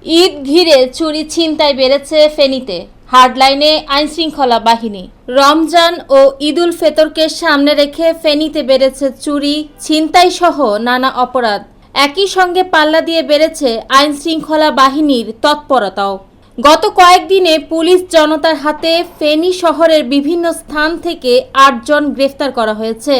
ঈদ ঘিরে চুরি ছিনতাই বেড়েছে ফেনীতে। হার্ডলাইনে আইনশৃঙ্খলা বাহিনী। রমজান ও ঈদুল ফিতরকে সামনে রেখে ফেনীতে বেড়েছে চুরি, ছিনতাই সহ নানা অপরাধ। একই সঙ্গে পাল্লা দিয়ে বেড়েছে আইনশৃঙ্খলা বাহিনীর তৎপরতাও। গত কয়েকদিনে পুলিশ জনতার হাতে ফেনী শহরের বিভিন্ন স্থান থেকে ৮ জন গ্রেফতার করা হয়েছে।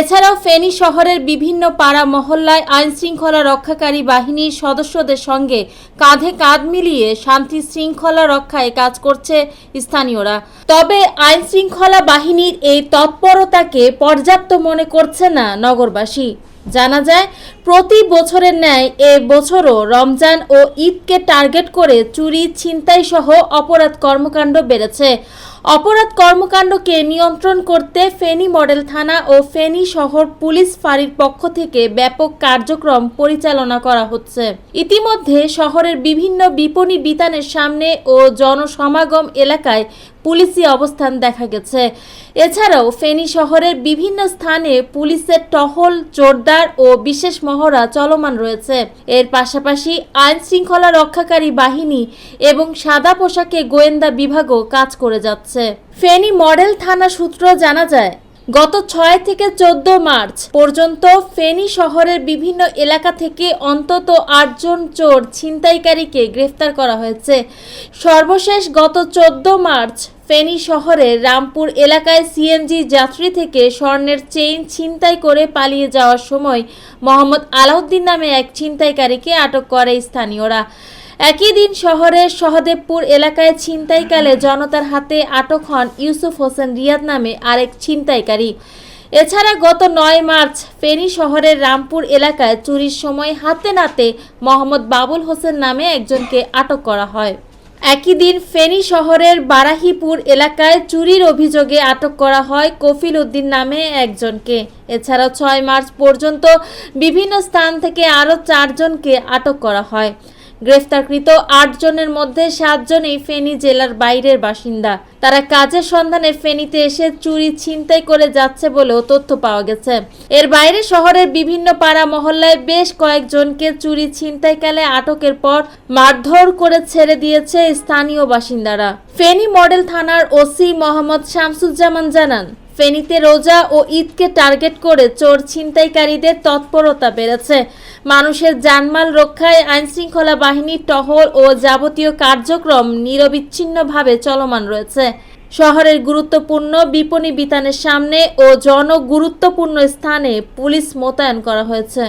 এছাড়াও ফেনী শহরের বিভিন্ন পাড়া মহল্লায় আইনশৃঙ্খলা রক্ষাকারী বাহিনীর সদস্যদের সঙ্গে কাঁধে কাঁধ মিলিয়ে শান্তি শৃঙ্খলা রক্ষায় কাজ করছে স্থানীয়রা। তবে আইনশৃঙ্খলা বাহিনীর এই তৎপরতাকে পর্যাপ্ত মনে করছে না নগরবাসী। জানা যায়, প্রতি বছরের ন্যায় এ বছরও রমজান ও ঈদকে টার্গেট করে চুরি, ছিনতাই সহ অপরাধ কর্মকাণ্ড বেড়েছে। অপরাধ কর্মকাণ্ডকে নিয়ন্ত্রণ করতে ফেনী মডেল থানা ও ফেনী শহর পুলিশ ফাঁড়ির পক্ষ থেকে ব্যাপক কার্যক্রম পরিচালনা করা হচ্ছে। ইতিমধ্যে শহরের বিভিন্ন বিপণী বিতানের সামনে ও জনসমাগম এলাকায় পুলিশি অবস্থান দেখা গেছে। এছাড়াও ফেনী শহরের বিভিন্ন স্থানে পুলিশের টহল জোরদার ও বিশেষ মহড়া চলমান রয়েছে। এর পাশাপাশি আইন শৃঙ্খলা রক্ষাকারী বাহিনী এবং সাদা পোশাকে গোয়েন্দা বিভাগও কাজ করে যাচ্ছে। ফেনী মডেল থানা সূত্র জানা যায়, গত ৬ থেকে ১৪ মার্চ পর্যন্ত ফেনী শহরের বিভিন্ন এলাকা থেকে অন্তত ৮ জন চোর ছিনতাইকারীকে গ্রেফতার করা হয়েছে। সর্বশেষ গত ১৪ মার্চ ফেনী শহরের রামপুর এলাকায় সিএনজি যাত্রী থেকে স্বর্ণের চেইন ছিনতাই করে পালিয়ে যাওয়ার সময় মোহাম্মদ আলাউদ্দিন নামে এক ছিনতাইকারীকে আটক করে স্থানীয়রা। একই দিন শহরের সহদেবপুর এলাকায় ছিনতাইকালে জনতার হাতে আটক হন ইউসুফ হোসেন রিয়াদ নামে আরেক ছিনতাইকারী। এছাড়া গত ৯ মার্চ ফেনী শহরের রামপুর এলাকায় চুরির সময় হাতে নাতে মোহাম্মদ বাবুল হোসেন নামে একজনকে আটক করা হয়। একই দিন ফেনী শহরের বারাহিপুর এলাকায় চুরির অভিযোগে আটক করা হয় কফিল উদ্দিন নামে একজনকে। এছাড়াও ৬ মার্চ পর্যন্ত বিভিন্ন স্থান থেকে আরও ৪ জনকে আটক করা হয়। গ্রেফতারকৃত ৮ জনের মধ্যে ৭ জনই ফেনী জেলার বাইরের বাসিন্দা। তারা কাজের সন্ধানে ফেনীতে এসে চুরি ছিনতাই করে যাচ্ছে বলেও তথ্য পাওয়া গেছে। এর বাইরে শহরের বিভিন্ন পাড়া মহল্লায় বেশ কয়েকজনকে চুরি ছিনতাইকালে আটকের পর মারধর করে ছেড়ে দিয়েছে স্থানীয় বাসিন্দারা। ফেনী মডেল থানার ওসি মোহাম্মদ শামসুজ্জামান জানান, ফেনীতে রোজা ও ঈদকে টার্গেট করে চোর ছিনতাইকারীদের তৎপরতা বেড়েছে। মানুষের জানমাল রক্ষায় আইনশৃঙ্খলা বাহিনীর টহল ও যাবতীয় কার্যক্রম নিরবিচ্ছিন্নভাবে চলমান রয়েছে। শহরের গুরুত্বপূর্ণ বিপণী বিতানের সামনে ও জনগুরুত্বপূর্ণ স্থানে পুলিশ মোতায়েন করা হয়েছে।